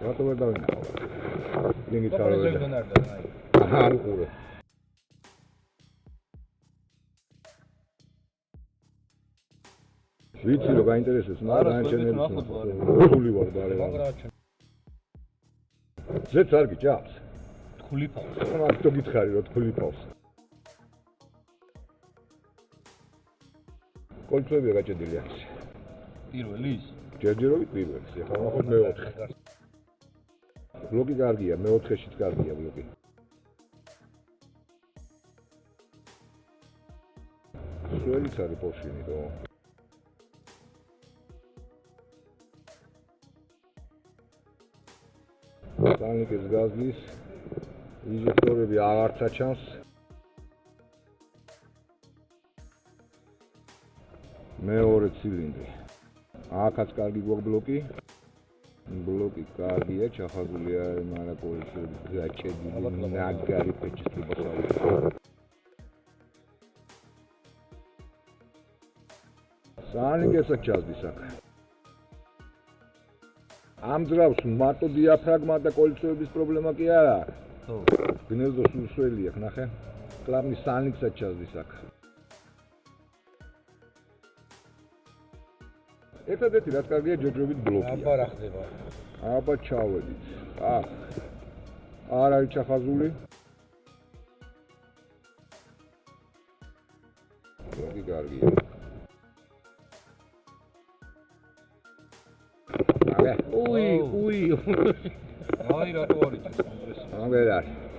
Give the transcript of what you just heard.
რატო ვერ დავინახავ? დინგით არ პრეზიდენტ დონარდა აი. არ უყურე. ვიცი რომ გაინტერესებს, მაგრამ განჩენებს. რუსული ვარ ბარე. ზეც არ გიჭავს? თხულიფავს. მარტო გითხარი რომ თხულიფავს. კოლწებია გაჭედილი აქვს. პირველი ის. ჯერჯერობით პირველი, ახლა ნახოთ მეოთხე. ბლოკი კარგია, მეოთხეშიც კარგია ბლოკი. სულიც არის პორშინი რო. სანიკეს გაზის ინჟექტორები აღარც აჩანს. მეორე ცილინდრი. აქაც კარგი გვაქვს ბლოკი. ბლოკი კარგია, ჩახაზულია მარაკოლის გაჭედილი ნაგარი პეჭის ტუბოსავი. სანიკესაც ჩასდის აქ. ამ ძრავს მარტო დიაფრაგმა და კოლიწოების პრობლემა კი არა. ხო. გნეზდოს უსველი აქვს, ნახე. კლაპნის სანიკსაც ჩასდის აქ. ერთადერთი რაც კარგია ჯერჯერობით ბლოკია. აბა რა ხდება? აბა ჩავედით. აქ არ არის ჩახაზული. ბლოკი კარგია. უი. აი რატო არის ეს? აღარ არის.